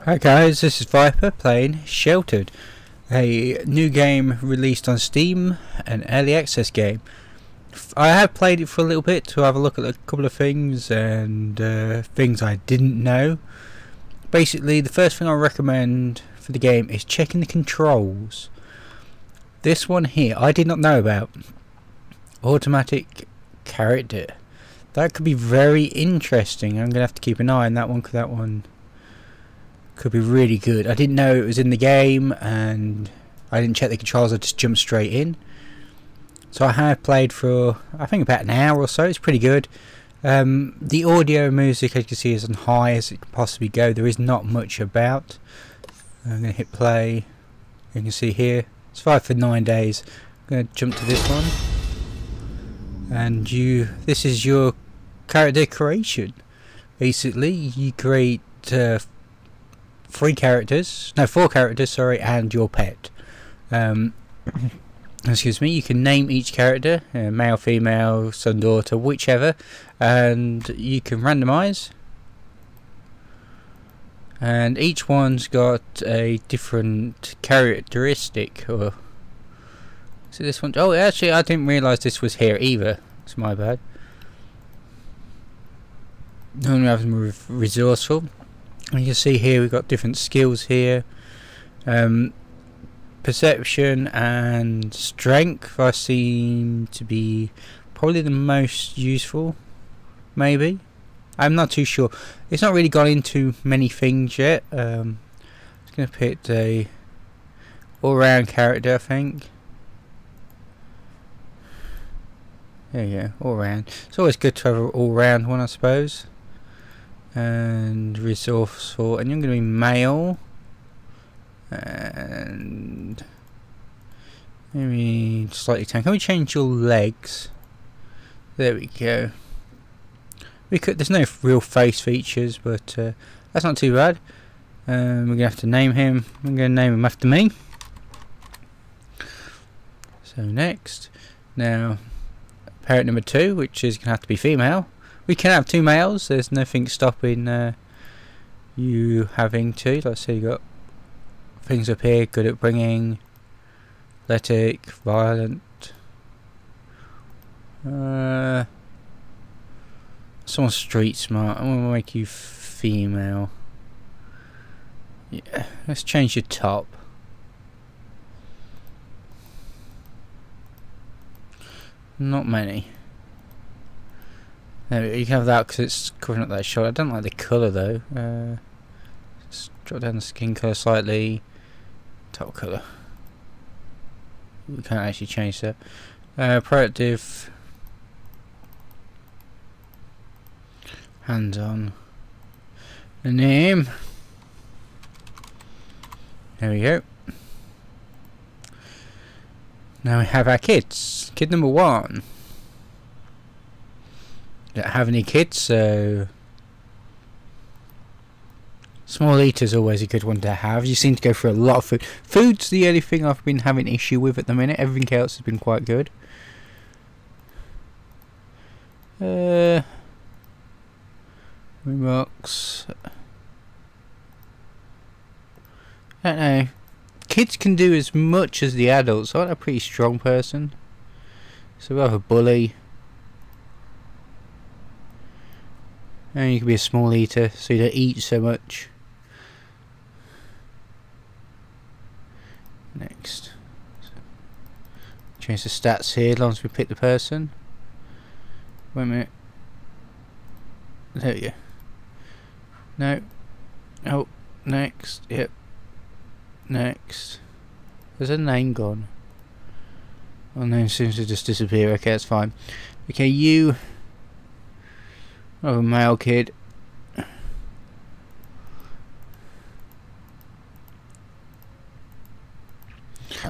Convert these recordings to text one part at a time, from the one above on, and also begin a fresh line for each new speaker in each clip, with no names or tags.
Hi guys, this is Viper playing Sheltered, a new game released on Steam, an early access game. I have played it for a little bit to have a look at a couple of things and things I didn't know. Basically, the first thing I recommend for the game is checking the controls. This one here I did not know about. Automatic character. That could be very interesting. I'm going to have to keep an eye on that one because that one could be really good. I didn't know it was in the game and I didn't check the controls, I just jumped straight in. So I have played for I think about an hour or so. It's pretty good. The audio music, as you can see, is on high as it can possibly go. There is not much about. I'm going to hit play. You can see here it's 5 for 9 days. I'm going to jump to this one, and this is your character creation. Basically you create 4 characters, sorry, and your pet. Excuse me. You can name each character, male, female, son, daughter, whichever, and you can randomize. And each one's got a different characteristic. Or so this one. Oh, actually, I didn't realise this was here either. It's my bad. I'm having resourceful. And you can see here we've got different skills here. Perception and strength I seem to be probably the most useful, maybe. I'm not too sure. It's not really gone into many things yet. I'm going to pick a all-round character, I think. There you go, all-round. It's always good to have an all-round one, I suppose. And resourceful, and you're going to be male. And maybe slightly tan. Can we change your legs? There we go. We could. There's no real face features, but that's not too bad. We're gonna have to name him. I'm gonna name him after me. So next, now parent number 2, which is gonna have to be female. We can have 2 males. There's nothing stopping you having 2. Let's say you got things up here, good at bringing, athletic, violent. Someone street smart. I'm gonna make you female. Yeah, let's change your top. Not many. There, you can have that because it's covering up that shot. I don't like the colour though. Let's drop down the skin colour slightly. Top colour. We can't actually change that. Proactive. Hands on. The name. There we go. Now we have our kids. Kid number 1. Don't have any kids, so small eater's always a good one to have. You seem to go through a lot of food. Food's the only thing I've been having issue with at the minute. Everything else has been quite good. Remarks. I don't know. Kids can do as much as the adults. I'm a pretty strong person, so we'll have a bully. And you can be a small eater, so you don't eat so much. Next. Change the stats here as long as we pick the person. Wait a minute. There we go. No. Oh, next. Yep. Next. There's a name gone. Oh, name seems to just disappear. Okay, that's fine. Okay, you. Oh, a male kid.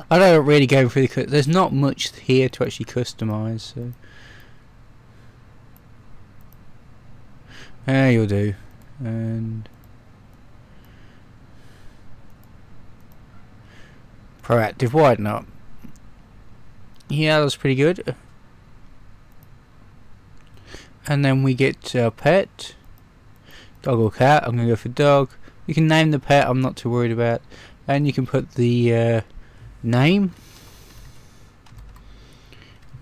I don't really go through the. There's not much here to actually customize, so. Yeah, you'll do. And proactive, why not? Yeah, that's pretty good. And then we get our pet. Dog or cat? I'm going to go for dog. You can name the pet, I'm not too worried about. And you can put the name.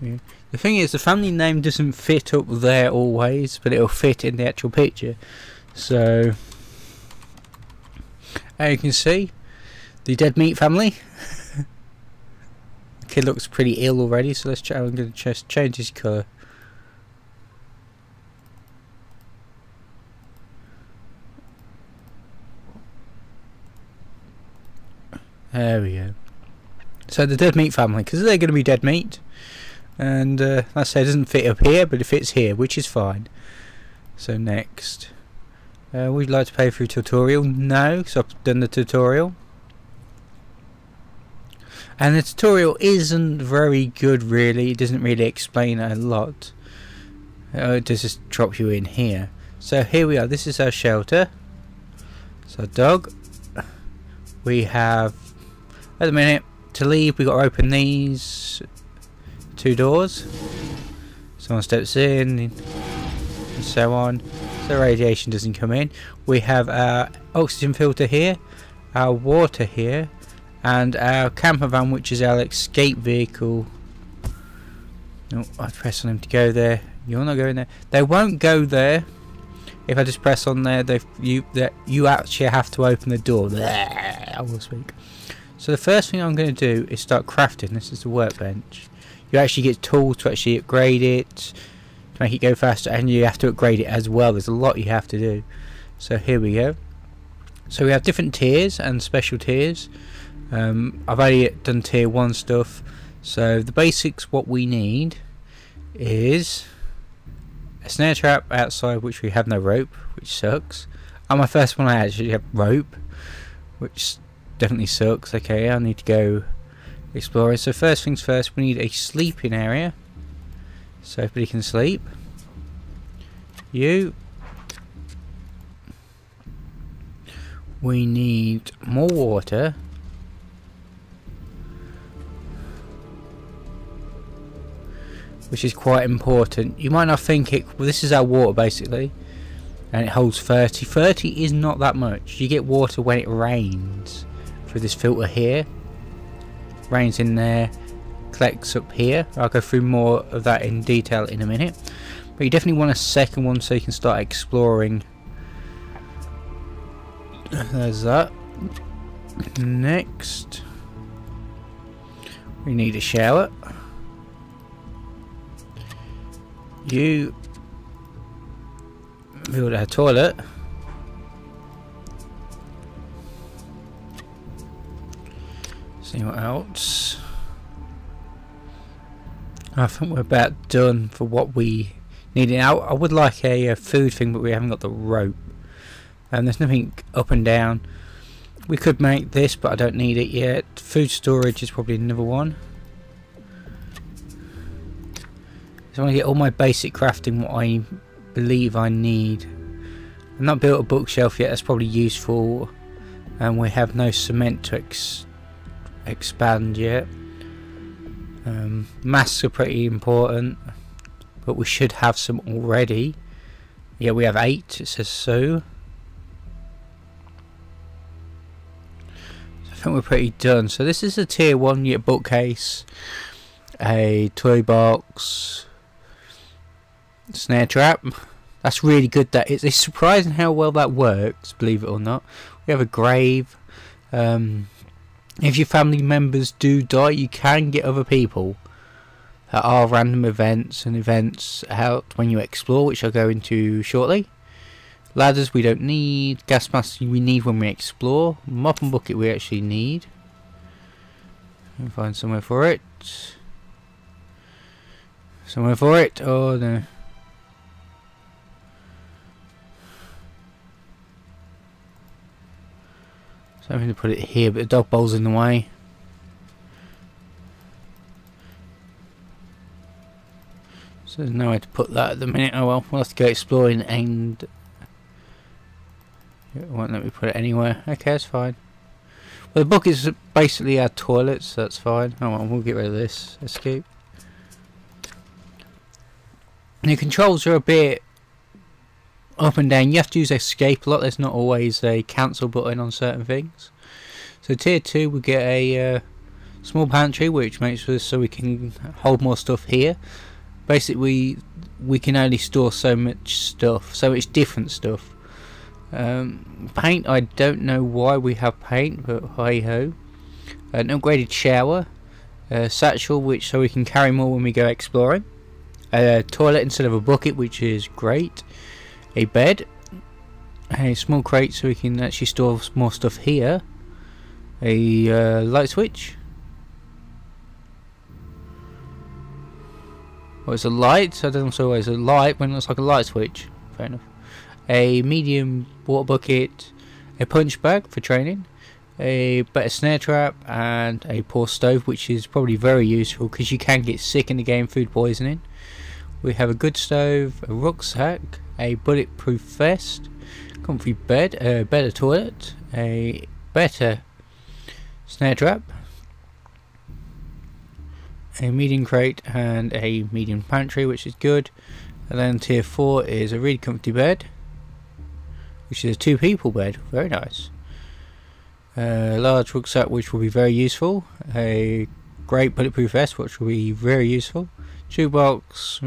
Yeah. The thing is, the family name doesn't fit up there always, but it'll fit in the actual picture. So, as you can see, the dead meat family. The kid looks pretty ill already, so let's try. I'm going to just change his colour. There we go. So the dead meat family, because they're going to be dead meat, and like I say, it doesn't fit up here, but it fits here, which is fine. So next, would you like to play through tutorial? No, because I've done the tutorial, and the tutorial isn't very good really. It doesn't really explain a lot. It does just drop you in here. So here we are. This is our shelter. So dog. We have, at the minute, to leave, we've got to open these 2 doors. Someone steps in, and so on. So radiation doesn't come in. We have our oxygen filter here, our water here, and our camper van, which is our escape vehicle. Oh, I press on him to go there. You're not going there. They won't go there. If I just press on there, you actually have to open the door. I will speak. So the first thing I'm going to do is start crafting. This is the workbench. You actually get tools to actually upgrade it, to make it go faster, and you have to upgrade it as well. There's a lot you have to do. So here we go. So we have different tiers and special tiers. I've only done tier 1 stuff. So the basics, what we need is a snare trap outside, which we have no rope, which sucks. On my first one I actually have rope, which definitely sucks. Okay, I need to go exploring. So first things first, we need a sleeping area so everybody can sleep. We need more water. Which is quite important. You might not think it. Well, this is our water basically, and it holds 30. 30 is not that much. You get water when it rains through this filter here. Rains in there, collects up here. I'll go through more of that in detail in a minute. But you definitely want a second one so you can start exploring. There's that. Next, we need a shower. You build a toilet. See what else. I think we're about done for what we need. Now I would like a food thing, but we haven't got the rope, and there's nothing up and down. We could make this, but I don't need it yet. Food storage is probably another one. I want to get all my basic crafting, what I believe I need. I've not built a bookshelf yet, that's probably useful, and we have no cement to expand yet. Masks are pretty important, but we should have some already. Yeah, we have 8, it says so. I think we're pretty done. So this is a tier 1, you get a bookcase, a toy box, snare trap. That's really good. That it's surprising how well that works, believe it or not. We have a grave. If your family members do die, you can get other people. There are random events and events out when you explore, which I'll go into shortly. Ladders we don't need. Gas masks we need when we explore. Mop and bucket we actually need. I'll find somewhere for it. Somewhere for it. Oh no. Something to put it here, but the dog bowl's in the way. So there's nowhere to put that at the minute. Oh well, we'll have to go exploring, and it won't let me put it anywhere. Okay, that's fine. Well, the book is basically our toilet, so that's fine. Oh well, we'll get rid of this. Escape. And the controls are a bit up and down. You have to use escape a lot. There's not always a cancel button on certain things. So tier 2 we get a small pantry, which makes us so we can hold more stuff here. Basically we can only store so much stuff, so much different stuff. Paint, I don't know why we have paint, but hey ho. An upgraded shower, a satchel which so we can carry more when we go exploring, a toilet instead of a bucket, which is great, a bed, a small crate so we can actually store more stuff here, a light switch. Oh, it's a light. I don't know, it's always a light when it looks like a light switch. Fair enough. A medium water bucket, a punch bag for training, a better snare trap, and a poor stove, which is probably very useful because you can get sick in the game, food poisoning. We have a good stove, a rucksack, a bulletproof vest, comfy bed, a better toilet, a better snare trap, a medium crate, and a medium pantry, which is good. And then tier 4 is a really comfy bed, which is a 2 people bed, very nice. A large rucksack, which will be very useful. A great bulletproof vest, which will be very useful. Shoebox,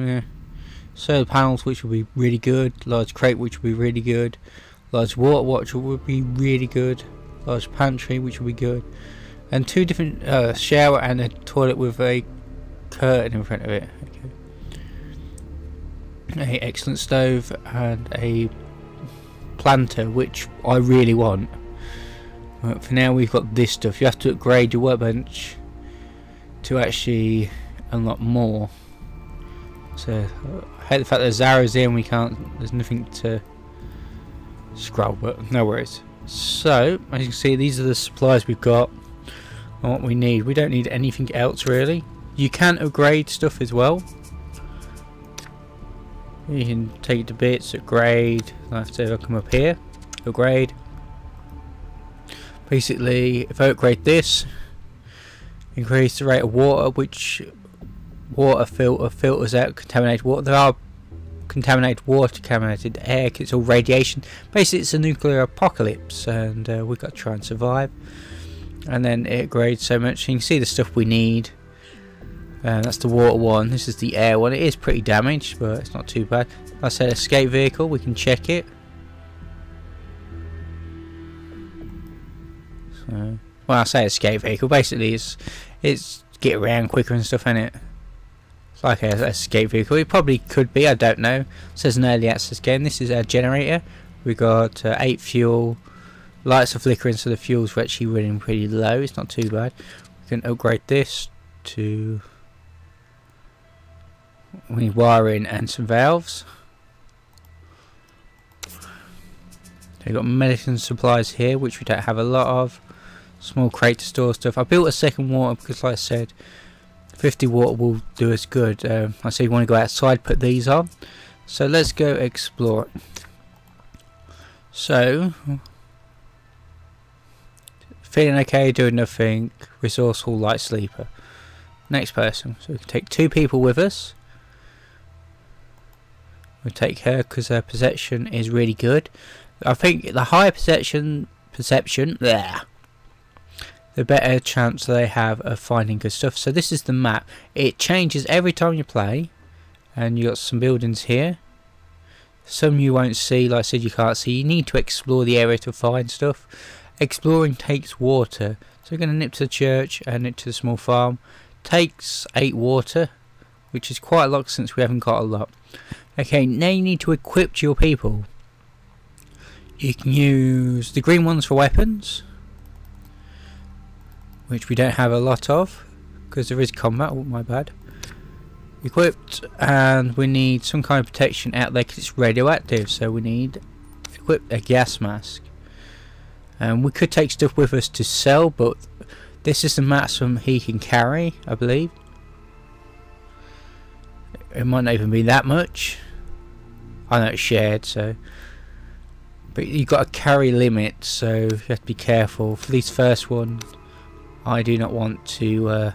solar panels, which will be really good. Large crate, which will be really good. Large water watch, which will be really good. Large pantry, which will be good. And 2 different shower and a toilet with a curtain in front of it. Okay. A excellent stove and a planter, which I really want. But for now we've got this stuff. You have to upgrade your workbench to actually unlock more. So I hate the fact that Zara's in, we can't, there's nothing to scroll, but no worries. So as you can see, these are the supplies we've got and what we need. We don't need anything else really. You can upgrade stuff as well. You can take it to bits, upgrade. I have to come up here, upgrade. Basically, if I upgrade this, increase the rate of water, which water filters out contaminated water. There are contaminated water, contaminated air, it's all radiation. Basically it's a nuclear apocalypse and we've got to try and survive. And then it upgrades so much. You can see the stuff we need. That's the water one, this is the air one. It is pretty damaged but it's not too bad. Like I said, escape vehicle, we can check it. So, when I say escape vehicle, basically it's get around quicker and stuff, innit? It's like an escape vehicle. It probably could be, I don't know. It says an early access game. This is our generator. We got 8 fuel. Lights are flickering, so the fuel's actually running pretty low. It's not too bad. We can upgrade this to, we need wiring and some valves. We've got medicine supplies here, which we don't have a lot of. Small crate to store stuff. I built a second water because, like I said, 50 water will do us good. I say you want to go outside, put these on. So let's go explore. So, feeling okay, doing nothing, resourceful, light sleeper. Next person. So we can take 2 people with us. We'll take her because her perception is really good. I think the higher perception, there, the better chance they have of finding good stuff. So this is the map. It changes every time you play, and you got some buildings here. Some you won't see, like I said, you can't see. You need to explore the area to find stuff. Exploring takes water, so we're going to nip to the church and nip to the small farm. Takes 8 water, which is quite a lot since we haven't got a lot. Okay, now you need to equip your people. You can use the green ones for weapons, which we don't have a lot of because there is combat. Oh, my bad. Equipped, and we need some kind of protection out there because it's radioactive, so we need equip a gas mask. And we could take stuff with us to sell, but this is the maximum he can carry, I believe. It might not even be that much. I know it's shared, so, but you've got a carry limit, so you have to be careful. For this first one, I do not want to